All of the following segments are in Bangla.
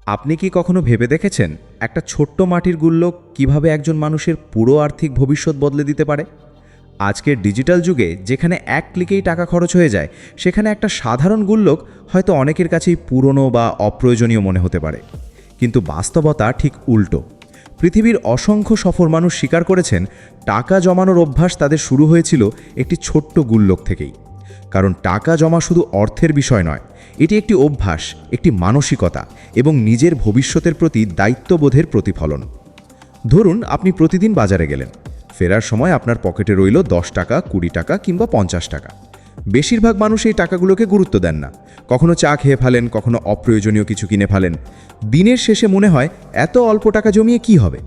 আপনি কি কখনো ভেবে দেখেছেন একটা ছোট্ট মাটির গুল্লক কিভাবে একজন মানুষের পুরো আর্থিক ভবিষ্যৎ বদলে দিতে পারে? আজকের ডিজিটাল যুগে যেখানে এক ক্লিকেই টাকা খরচ হয়ে যায়, সেখানে একটা সাধারণ গুল্লক হয়তো অনেকের কাছেই পুরনো বা অপ্রয়োজনীয় মনে হতে পারে। কিন্তু বাস্তবতা ঠিক উল্টো। পৃথিবীর অসংখ্য সফল মানুষ স্বীকার করেছেন টাকা জমানোর অভ্যাস তাদের শুরু হয়েছিল একটি ছোট্ট গুল্লক থেকেই। কারণ টাকা জমা শুধু অর্থের বিষয় নয়, এটি একটি অভ্যাস, একটি মানসিকতা এবং নিজের ভবিষ্যতের প্রতি দায়িত্ববোধের প্রতিফলন। ধরুন আপনি প্রতিদিন বাজারে গেলেন, ফেরার সময় আপনার পকেটে রইল 10 টাকা, 20 টাকা কিংবা 50 টাকা। বেশিরভাগ মানুষ এই টাকাগুলোকে গুরুত্ব দেন না। কখনো চা খেয়ে ফেলেন, কখনো অপ্রয়োজনীয় কিছু কিনে ফেলেন। দিনের শেষে মনে হয় এত অল্প টাকা জমিয়ে কি হবে।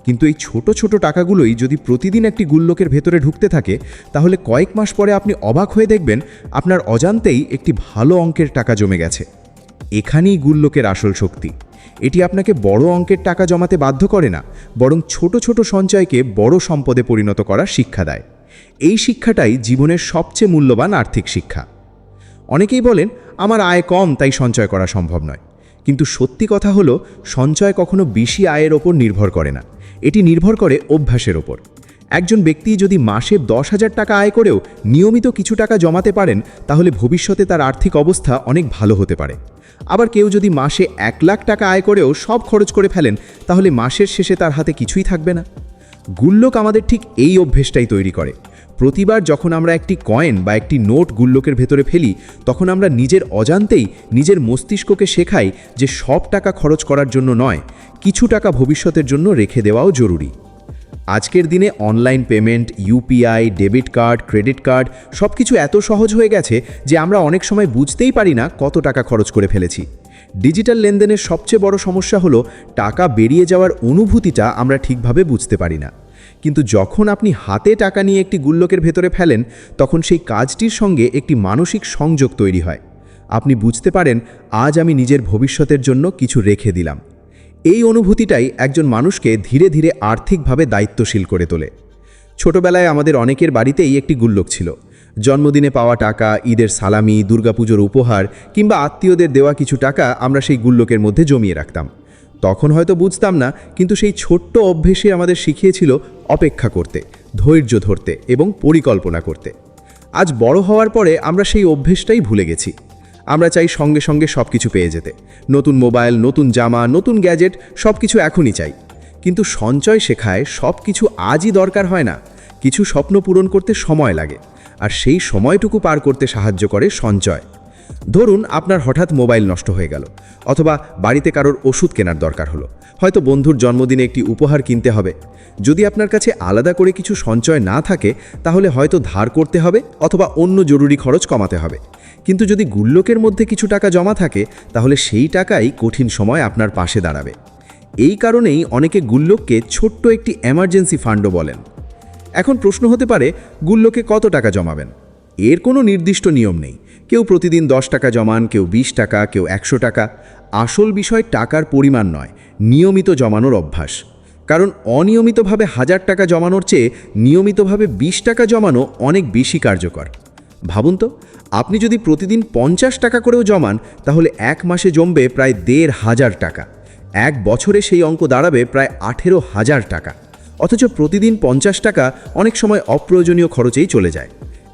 কিন্তু এই ছোট ছোট টাকাগুলোই যদি প্রতিদিন একটি গুল্লকের ভেতরে ঢুকতে থাকে, তাহলে কয়েক মাস পরে আপনি অবাক হয়ে দেখবেন আপনার অজান্তেই একটি ভালো অঙ্কের টাকা জমে গেছে। এখানেই গুল্লকের আসল শক্তি। এটি আপনাকে বড় অঙ্কের টাকা জমাতে বাধ্য করে না, বরং ছোট ছোট সঞ্চয়কে বড় সম্পদে পরিণত করার শিক্ষা দেয়। এই শিক্ষাটাই জীবনের সবচেয়ে মূল্যবান আর্থিক শিক্ষা। অনেকেই বলেন আমার আয় কম, তাই সঞ্চয় করা সম্ভব নয়। কিন্তু সত্যি কথা হলো, সঞ্চয় কখনো বেশি আয়ের ওপর নির্ভর করে না, এটি নির্ভর করে অভ্যাসের ওপর। একজন ব্যক্তি যদি মাসে 10,000 টাকা আয় করেও নিয়মিত কিছু টাকা জমাতে পারেন, তাহলে ভবিষ্যতে তার আর্থিক অবস্থা অনেক ভালো হতে পারে। আবার কেউ যদি মাসে 1 লাখ টাকা আয় করেও সব খরচ করে ফেলেন, তাহলে মাসের শেষে তার হাতে কিছুই থাকবে না। গুল্লক আমাদের ঠিক এই অভ্যেসটাই তৈরি করে। প্রতিবার যখন আমরা একটি কয়েন বা একটি নোট গুল্লকের ভেতরে ফেলি, তখন আমরা নিজের অজান্তেই নিজের মস্তিষ্ককে শেখাই যে সব টাকা খরচ করার জন্য নয়, কিছু টাকা ভবিষ্যতের জন্য রেখে দেওয়াও জরুরি। আজকের দিনে online payment, UPI, debit card, credit card সবকিছু এত সহজ হয়ে গেছে যে আমরা অনেক সময় বুঝতেই পারি না কত টাকা খরচ করে ফেলেছি। ডিজিটাল লেনদেনের সবচেয়ে বড় সমস্যা হলো টাকা বেরিয়ে যাওয়ার অনুভূতিটা আমরা ঠিকভাবে বুঝতে পারি না। কিন্তু যখন আপনি হাতে টাকা নিয়ে একটি গুল্লকের ভেতরে ফেলেন, তখন সেই কাজটির সঙ্গে একটি মানসিক সংযোগ তৈরি হয়। আপনি বুঝতে পারেন আজ আমি নিজের ভবিষ্যতের জন্য কিছু রেখে দিলাম। এই অনুভূতিটাই একজন মানুষকে ধীরে ধীরে আর্থিকভাবে দায়িত্বশীল করে তোলে। ছোটবেলায় আমাদের অনেকের বাড়িতেই একটি গুল্লক ছিল। জন্মদিনে পাওয়া টাকা, ঈদের সালামি, দুর্গাপুজোর উপহার কিংবা আত্মীয়দের দেওয়া কিছু টাকা আমরা সেই গুল্লকের মধ্যে জমিয়ে রাখতাম। তখন হয়তো বুঝতাম না, কিন্তু সেই ছোট্ট অভ্যেসে আমাদের শিখিয়েছিল অপেক্ষা করতে, ধৈর্য ধরতে এবং পরিকল্পনা করতে। আজ বড় হওয়ার পরে আমরা সেই অভ্যেসটাই ভুলে গেছি। আমরা চাই সঙ্গে সঙ্গে সব কিছু পেয়ে যেতে, নতুন মোবাইল, নতুন জামা, নতুন গ্যাজেট, সব কিছু এখনই চাই। কিন্তু সঞ্চয় শেখায় সব কিছু আজই দরকার হয় না। কিছু স্বপ্ন পূরণ করতে সময় লাগে, আর সেই সময়টুকু পার করতে সাহায্য করে সঞ্চয়। ধরুন আপনার হঠাৎ মোবাইল নষ্ট হয়ে গেল, অথবা বাড়িতে কারোর ওষুধ কেনার দরকার হলো, হয়তো বন্ধুর জন্মদিনে একটি উপহার কিনতে হবে। যদি আপনার কাছে আলাদা করে কিছু সঞ্চয় না থাকে, তাহলে হয়তো ধার করতে হবে অথবা অন্য জরুরি খরচ কমাতে হবে। কিন্তু যদি গুল্লকের মধ্যে কিছু টাকা জমা থাকে, তাহলে সেই টাকাই কঠিন সময় আপনার পাশে দাঁড়াবে। এই কারণেই অনেকে গুল্লককে ছোট্ট একটি এমার্জেন্সি ফান্ডও বলেন। এখন প্রশ্ন হতে পারে, গুল্লকে কত টাকা জমাবেন? এর কোনো নির্দিষ্ট নিয়ম নেই। কেউ প্রতিদিন 10 টাকা জমান, কেউ 20 টাকা, কেউ 100 টাকা। আসল বিষয় টাকার পরিমাণ নয়, নিয়মিত জমানোর অভ্যাস। কারণ অনিয়মিতভাবে 1000 টাকা জমানোর চেয়ে নিয়মিতভাবে 20 টাকা জমানো অনেক বেশি কার্যকর। ভাবুন তো, আপনি যদি প্রতিদিন 50 টাকা করেও জমান, তাহলে এক মাসে জমবে প্রায় 1500 টাকা। এক বছরে সেই অঙ্ক দাঁড়াবে প্রায় 18,000 টাকা। অথচ প্রতিদিন 50 টাকা অনেক সময় অপ্রয়োজনীয় খরচেই চলে যায়।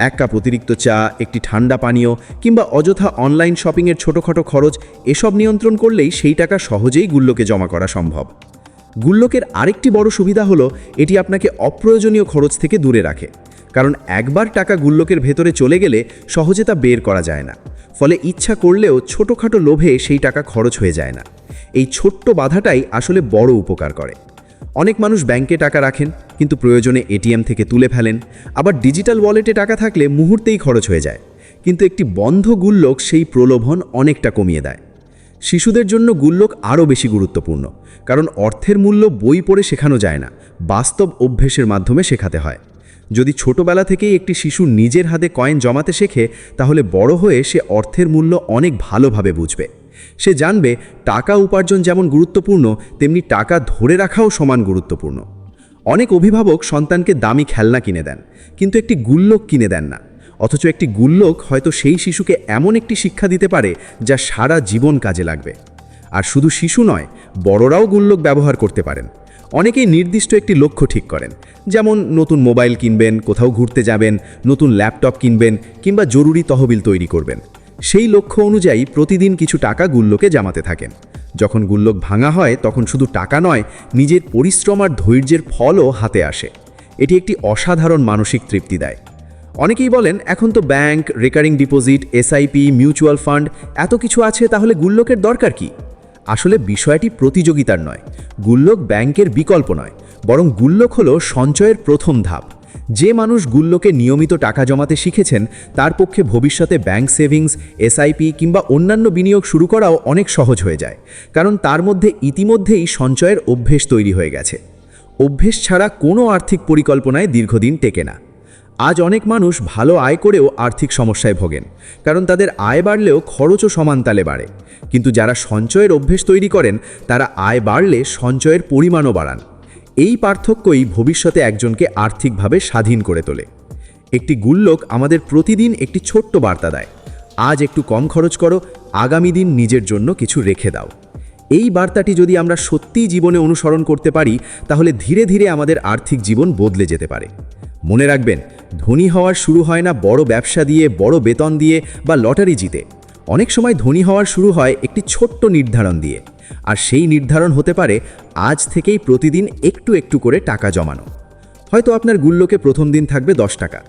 এক কাপ অতিরিক্ত চা, একটি ঠান্ডা পানীয় কিংবা অযথা অনলাইন শপিংয়ের ছোটোখাটো খরচ, এসব নিয়ন্ত্রণ করলেই সেই টাকা সহজেই গুল্লকে জমা করা সম্ভব। গুল্লকের আরেকটি বড় সুবিধা হলো এটি আপনাকে অপ্রয়োজনীয় খরচ থেকে দূরে রাখে। কারণ একবার টাকা গুল্লকের ভেতরে চলে গেলে সহজে তা বের করা যায় না। ফলে ইচ্ছা করলেও ছোটোখাটো লোভে সেই টাকা খরচ হয়ে যায় না। এই ছোট্ট বাধাটাই আসলে বড় উপকার করে। অনেক মানুষ ব্যাংকে টাকা রাখেন, কিন্তু প্রয়োজনে এটিএম থেকে তুলে ফেলেন। আবার ডিজিটাল ওয়ালেটে টাকা থাকলে মুহূর্তেই খরচ হয়ে যায়। কিন্তু একটি বন্ধ গুল্লক সেই প্রলোভন অনেকটা কমিয়ে দেয়। শিশুদের জন্য গুল্লক আরও বেশি গুরুত্বপূর্ণ, কারণ অর্থের মূল্য বই পড়ে শেখানো যায় না, বাস্তব অভ্যেসের মাধ্যমে শেখাতে হয়। যদি ছোটবেলা থেকেই একটি শিশু নিজের হাতে কয়েন জমাতে শেখে, তাহলে বড় হয়ে সে অর্থের মূল্য অনেক ভালোভাবে বুঝবে। সে জানবে টাকা উপার্জন যেমন গুরুত্বপূর্ণ, তেমনি টাকা ধরে রাখাও সমান গুরুত্বপূর্ণ। অনেক অভিভাবক সন্তানকে দামি খেলনা কিনে দেন, কিন্তু একটি গুল্লক কিনে দেন না। অথচ একটি গুল্লক হয়তো সেই শিশুকে এমন একটি শিক্ষা দিতে পারে যা সারা জীবন কাজে লাগবে। আর শুধু শিশু নয়, বড়রাও গুল্লক ব্যবহার করতে পারেন। অনেকেই নির্দিষ্ট একটি লক্ষ্য ঠিক করেন, যেমন নতুন মোবাইল কিনবেন, কোথাও ঘুরতে যাবেন, নতুন ল্যাপটপ কিনবেন কিংবা জরুরি তহবিল তৈরি করবেন। সেই লক্ষ্য অনুযায়ী প্রতিদিন কিছু টাকা গুল্লকে জমাতে থাকেন। যখন গুল্লক ভাঙা হয় তখন শুধু টাকা নয়, নিজের পরিশ্রম আর ধৈর্যের ফলও হাতে আসে। এটি একটি অসাধারণ মানসিক তৃপ্তি দেয়। অনেকেই বলেন, এখন তো bank, recurring deposit, SIP, mutual fund এত কিছু আছে, তাহলে গুল্লকের দরকার কি? আসলে বিষয়টি প্রতিযোগিতার নয়, গুল্লক ব্যাংকের বিকল্প নয়, বরং গুল্লক হলো সঞ্চয়ের প্রথম ধাপ। যে মানুষ গুল্লকে নিয়মিত টাকা জমাতে শিখেছেন, তার পক্ষে ভবিষ্যতে ব্যাংক সেভিংস, এসআইপি কিংবা অন্যান্য বিনিয়োগ শুরু করাও অনেক সহজ হয়ে যায়, কারণ তার মধ্যে ইতিমধ্যেই সঞ্চয়ের অভ্যেস তৈরি হয়ে গেছে। অভ্যেস ছাড়া কোনো আর্থিক পরিকল্পনায় দীর্ঘদিন টেকে না। আজ অনেক মানুষ ভালো আয় করেও আর্থিক সমস্যায় ভোগেন, কারণ তাদের আয় বাড়লেও খরচও সমান তালে বাড়ে। কিন্তু যারা সঞ্চয়ের অভ্যেস তৈরি করেন, তারা আয় বাড়লে সঞ্চয়ের পরিমাণও বাড়ান। এই পার্থক্যই ভবিষ্যতে একজনকে আর্থিকভাবে স্বাধীন করে তোলে। একটি গুল্লক আমাদের প্রতিদিন একটি ছোট্ট বার্তা দেয়, আজ একটু কম খরচ করো, আগামী দিন নিজের জন্য কিছু রেখে দাও। এই বার্তাটি যদি আমরা সত্যিই জীবনে অনুসরণ করতে পারি, তাহলে ধীরে ধীরে আমাদের আর্থিক জীবন বদলে যেতে পারে। মনে রাখবেন, ধনী হওয়ার শুরু হয় না বড় ব্যবসা দিয়ে, বড় বেতন দিয়ে বা লটারি জিতে। অনেক সময় ধনী হওয়ার শুরু হয় একটি ছোট্ট নির্ধারণ দিয়ে। আর সেই নির্ধারণ হতে পারে আজ থেকেই প্রতিদিন একটু একটু করে টাকা জমানো। হয়তো আপনার গুল্লকে প্রথম দিন থাকবে 10 টাকা,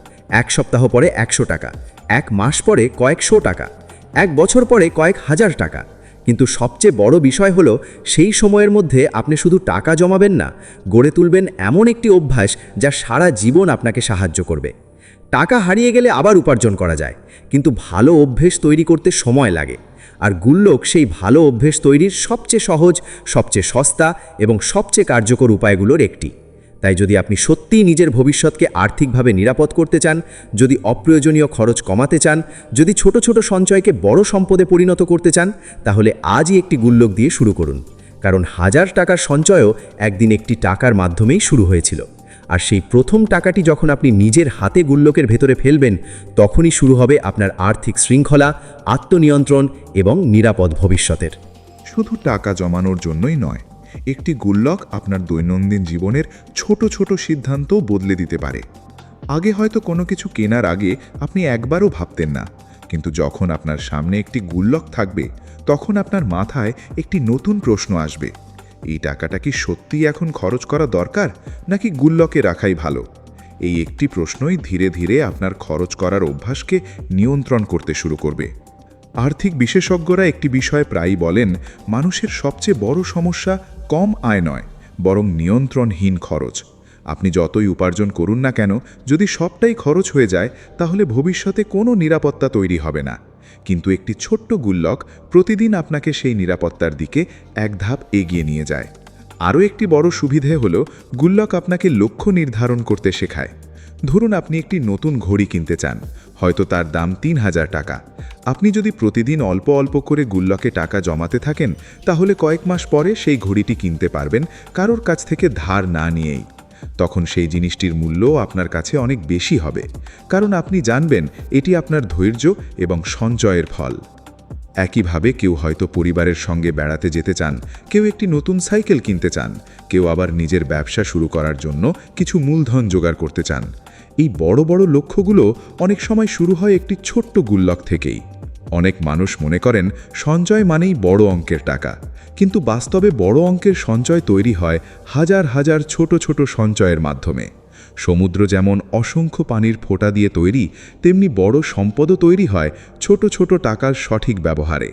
এক সপ্তাহ পরে 100 টাকা, এক মাস পরে কয়েকশো টাকা, এক বছর পরে কয়েক হাজার টাকা। কিন্তু সবচেয়ে বড় বিষয় হলো, সেই সময়ের মধ্যে আপনি শুধু টাকা জমাবেন না, গড়ে তুলবেন এমন একটি অভ্যাস যা সারা জীবন আপনাকে সাহায্য করবে। টাকা হারিয়ে গেলে আবার উপার্জন করা যায়, কিন্তু ভালো অভ্যেস তৈরি করতে সময় লাগে। আর গুল্লক সেই ভালো অভ্যেস তৈরির সবচেয়ে সহজ, সবচেয়ে সস্তা এবং সবচেয়ে কার্যকর উপায়গুলোর একটি। তাই যদি আপনি সত্যিই নিজের ভবিষ্যৎকে আর্থিকভাবে নিরাপদ করতে চান, যদি অপ্রয়োজনীয় খরচ কমাতে চান, যদি ছোট ছোট সঞ্চয়কে বড় সম্পদে পরিণত করতে চান, তাহলে আজই একটি গুল্লক দিয়ে শুরু করুন। কারণ 1000 টাকার সঞ্চয়ও একদিন একটি টাকার মাধ্যমেই শুরু হয়েছিল। আর সেই প্রথম টাকাটি যখন আপনি নিজের হাতে গুল্লকের ভেতরে ফেলবেন, তখনই শুরু হবে আপনার আর্থিক শৃঙ্খলা, আত্মনিয়ন্ত্রণ এবং নিরাপদ ভবিষ্যতের। শুধু টাকা জমানোর জন্যই নয়, একটি গুল্লক আপনার দৈনন্দিন জীবনের ছোট ছোট সিদ্ধান্তও বদলে দিতে পারে। আগে হয়তো কোনো কিছু কেনার আগে আপনি একবারও ভাবতেন না, কিন্তু যখন আপনার সামনে একটি গুল্লক থাকবে, তখন আপনার মাথায় একটি নতুন প্রশ্ন আসবে, এই টাকাটা কি সত্যিই এখন খরচ করা দরকার, নাকি গুল্লকে রাখাই ভালো? এই একটি প্রশ্নই ধীরে ধীরে আপনার খরচ করার অভ্যাসকে নিয়ন্ত্রণ করতে শুরু করবে। আর্থিক বিশেষজ্ঞরা একটি বিষয় প্রায়ই বলেন, মানুষের সবচেয়ে বড় সমস্যা কম আয় নয়, বরং নিয়ন্ত্রণহীন খরচ। আপনি যতই উপার্জন করুন না কেন, যদি সবটাই খরচ হয়ে যায়, তাহলে ভবিষ্যতে কোনো নিরাপত্তা তৈরি হবে না। কিন্তু একটি ছোট্ট গুল্লক প্রতিদিন আপনাকে সেই নিরাপত্তার দিকে এক ধাপ এগিয়ে নিয়ে যায়। আরও একটি বড় সুবিধে হলো, গুল্লক আপনাকে লক্ষ্য নির্ধারণ করতে শেখায়। ধরুন আপনি একটি নতুন ঘড়ি কিনতে চান, হয়তো তার দাম 3000 টাকা। আপনি যদি প্রতিদিন অল্প অল্প করে গুল্লকে টাকা জমাতে থাকেন, তাহলে কয়েক মাস পরে সেই ঘড়িটি কিনতে পারবেন কারোর কাছ থেকে ধার না নিয়েই। তখন সেই জিনিসটির মূল্যও আপনার কাছে অনেক বেশি হবে, কারণ আপনি জানবেন এটি আপনার ধৈর্য এবং সঞ্চয়ের ফল। একইভাবে কেউ হয়তো পরিবারের সঙ্গে বেড়াতে যেতে চান, কেউ একটি নতুন সাইকেল কিনতে চান, কেউ আবার নিজের ব্যবসা শুরু করার জন্য কিছু মূলধন জোগাড় করতে চান। এই বড় বড় লক্ষ্যগুলো অনেক সময় শুরু হয় একটি ছোট্ট গুল্লক থেকেই। অনেক মানুষ মনে করেন সঞ্চয় মানেই বড় অঙ্কের টাকা, কিন্তু বাস্তবে বড় অঙ্কের সঞ্চয় তৈরি হয় হাজার হাজার ছোট ছোট সঞ্চয়ের মাধ্যমে। সমুদ্র যেমন অসংখ্য পানির ফোঁটা দিয়ে তৈরি, তেমনি বড় সম্পদও তৈরি হয় ছোট ছোট টাকার সঠিক ব্যবহারে।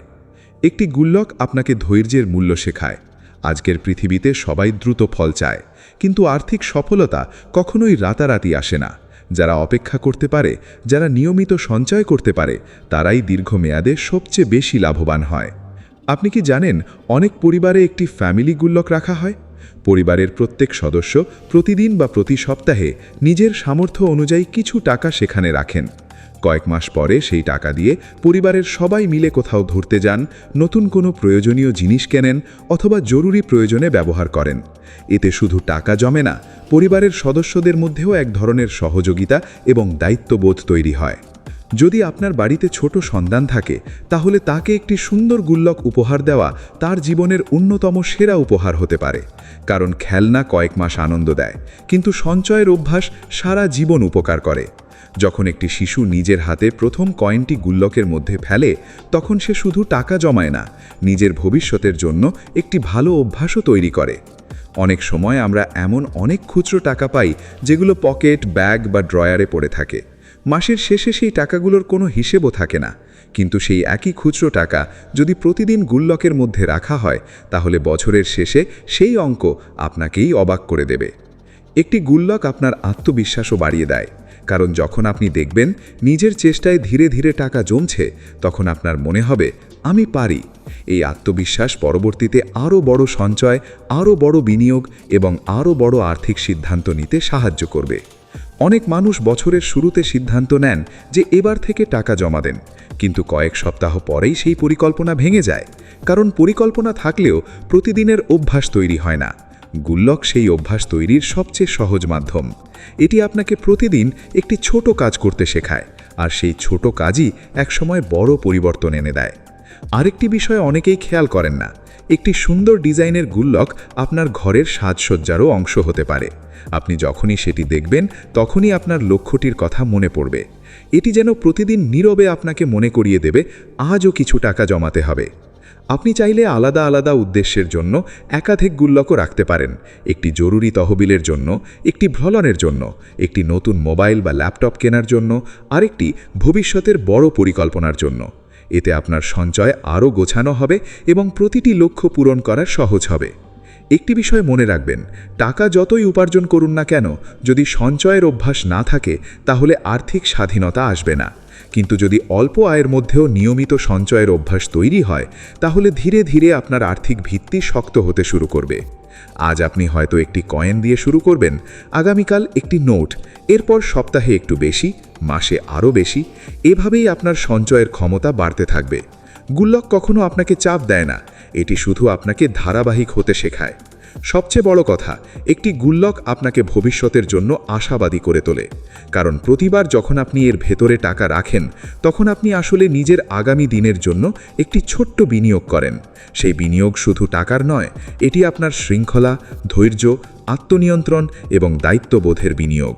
একটি গুল্লক আপনাকে ধৈর্যের মূল্য শেখায়। আজকের পৃথিবীতে সবাই দ্রুত ফল চায়, কিন্তু আর্থিক সফলতা কখনোই রাতারাতি আসে না। যারা অপেক্ষা করতে পারে, যারা নিয়মিত সঞ্চয় করতে পারে, তারাই দীর্ঘমেয়াদে সবচেয়ে বেশি লাভবান হয়। আপনি কি জানেন, অনেক পরিবারে একটি ফ্যামিলি গুল্লক রাখা হয়? পরিবারের প্রত্যেক সদস্য প্রতিদিন বা প্রতি সপ্তাহে নিজের সামর্থ্য অনুযায়ী কিছু টাকা সেখানে রাখেন। কয়েক মাস পরে সেই টাকা দিয়ে পরিবারের সবাই মিলে কোথাও ঘুরতে যান, নতুন কোনো প্রয়োজনীয় জিনিস কেনেন অথবা জরুরি প্রয়োজনে ব্যবহার করেন। এতে শুধু টাকা জমে না, পরিবারের সদস্যদের মধ্যেও এক ধরনের সহযোগিতা এবং দায়িত্ববোধ তৈরি হয়। যদি আপনার বাড়িতে ছোট সন্তান থাকে তাহলে তাকে একটি সুন্দর গুল্লক উপহার দেওয়া তার জীবনের অন্যতম সেরা উপহার হতে পারে, কারণ খেলনা কয়েক মাস আনন্দ দেয়, কিন্তু সঞ্চয়ের অভ্যাস সারা জীবন উপকার করে। যখন একটি শিশু নিজের হাতে প্রথম কয়েনটি গুল্লকের মধ্যে ফেলে, তখন সে শুধু টাকা জমায় না, নিজের ভবিষ্যতের জন্য একটি ভালো অভ্যাসও তৈরি করে। অনেক সময় আমরা এমন অনেক খুচরো টাকা পাই যেগুলো পকেট, ব্যাগ বা ড্রয়ারে পড়ে থাকে। মাসের শেষে সেই টাকাগুলোর কোনো হিসেবও থাকে না, কিন্তু সেই একই খুচরো টাকা যদি প্রতিদিন গুল্লকের মধ্যে রাখা হয়, তাহলে বছরের শেষে সেই অঙ্ক আপনাকেই অবাক করে দেবে। একটি গুল্লক আপনার আত্মবিশ্বাসও বাড়িয়ে দেয়, কারণ যখন আপনি দেখবেন নিজের চেষ্টায় ধীরে ধীরে টাকা জমছে, তখন আপনার মনে হবে আমি পারি। এই আত্মবিশ্বাস পরবর্তীতে আরও বড় সঞ্চয়, আরও বড় বিনিয়োগ এবং আরও বড় আর্থিক সিদ্ধান্ত নিতে সাহায্য করবে। অনেক মানুষ বছরের শুরুতে সিদ্ধান্ত নেন যে এবার থেকে টাকা জমা দেন, কিন্তু কয়েক সপ্তাহ পরেই সেই পরিকল্পনা ভেঙে যায়, কারণ পরিকল্পনা থাকলেও প্রতিদিনের অভ্যাস তৈরি হয় না। গুল্লক সেই অভ্যাস তৈরির সবচেয়ে সহজ মাধ্যম। এটি আপনাকে প্রতিদিন একটি ছোট কাজ করতে শেখায়, আর সেই ছোট কাজই একসময় বড় পরিবর্তন এনে দেয়। আরেকটি বিষয় অনেকেই খেয়াল করেন না, একটি সুন্দর ডিজাইনের গুল্লক আপনার ঘরের সাজসজ্জারও অংশ হতে পারে। আপনি যখনই সেটি দেখবেন, তখনই আপনার লক্ষ্যটির কথা মনে পড়বে। এটি যেন প্রতিদিন নীরবে আপনাকে মনে করিয়ে দেবে আজও কিছু টাকা জমাতে হবে। আপনি চাইলে আলাদা আলাদা উদ্দেশ্যের জন্য একাধিক গুল্লকও রাখতে পারেন। একটি জরুরি তহবিলের জন্য, একটি ভ্রমণের জন্য, একটি নতুন মোবাইল বা ল্যাপটপ কেনার জন্য, আরেকটি ভবিষ্যতের বড় পরিকল্পনার জন্য। এতে আপনার সঞ্চয় আরও গোছানো হবে এবং প্রতিটি লক্ষ্য পূরণ করা সহজ হবে। একটি বিষয় মনে রাখবেন, টাকা যতই উপার্জন করুন না কেন, যদি সঞ্চয়ের অভ্যাস না থাকে তাহলে আর্থিক স্বাধীনতা আসবে না। কিন্তু যদি অল্প আয়ের মধ্যেও নিয়মিত সঞ্চয়ের অভ্যাস তৈরি হয়, তাহলে ধীরে ধীরে আপনার আর্থিক ভিত্তি শক্ত হতে শুরু করবে। আজ আপনি হয়তো একটি কয়েন দিয়ে শুরু করবেন, আগামীকাল একটি নোট, এরপর সপ্তাহে একটু বেশি, মাসে আরও বেশি। এভাবেই আপনার সঞ্চয়ের ক্ষমতা বাড়তে থাকবে। গুল্লক কখনো আপনাকে চাপ দেয় না, এটি শুধু আপনাকে ধারাবাহিক হতে শেখায়। সবচেয়ে বড় কথা, একটি গুল্লক আপনাকে ভবিষ্যতের জন্য আশাবাদী করে তোলে, কারণ প্রতিবার যখন আপনি এর ভেতরে টাকা রাখেন, তখন আপনি আসলে নিজের আগামী দিনের জন্য একটি ছোট্ট বিনিয়োগ করেন। সেই বিনিয়োগ শুধু টাকার নয়, এটি আপনার শৃঙ্খলা, ধৈর্য, আত্মনিয়ন্ত্রণ এবং দায়িত্ববোধের বিনিয়োগ।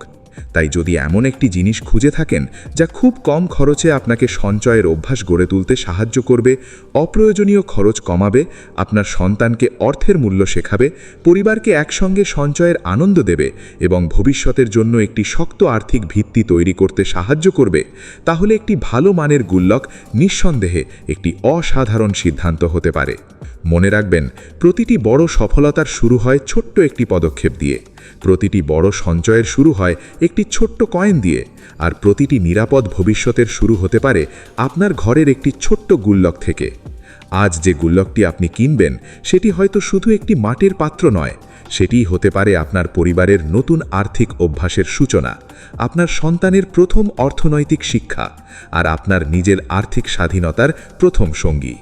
তাই যদি এমন একটি জিনিস খুঁজে থাকেন যা খুব কম খরচে আপনাকে সঞ্চয়ের অভ্যাস গড়ে তুলতে সাহায্য করবে, অপ্রয়োজনীয় খরচ কমাবে, আপনার সন্তানকে অর্থের মূল্য শেখাবে, পরিবারকে একসঙ্গে সঞ্চয়ের আনন্দ দেবে এবং ভবিষ্যতের জন্য একটি শক্ত আর্থিক ভিত্তি তৈরি করতে সাহায্য করবে, তাহলে একটি ভালো মানের গুল্লক নিঃসন্দেহে একটি অসাধারণ সিদ্ধান্ত হতে পারে। মনে রাখবেন, প্রতিটি বড় সফলতার শুরু হয় ছোট্ট একটি পদক্ষেপ দিয়ে, প্রতিটি বড় সঞ্চয়ের শুরু হয় একটি ছোট্ট কয়েন দিয়ে, আর প্রতিটি নিরাপদ ভবিষ্যতের শুরু হতে পারে আপনার ঘরের একটি ছোট্ট গুল্লক থেকে। আজ যে গুল্লকটি আপনি কিনবেন, সেটি হয়তো শুধু একটি মাটির পাত্র নয়, সেটিই হতে পারে আপনার পরিবারের নতুন আর্থিক অভ্যাসের সূচনা, আপনার সন্তানের প্রথম অর্থনৈতিক শিক্ষা, আর আপনার নিজের আর্থিক স্বাধীনতার প্রথম সঙ্গী।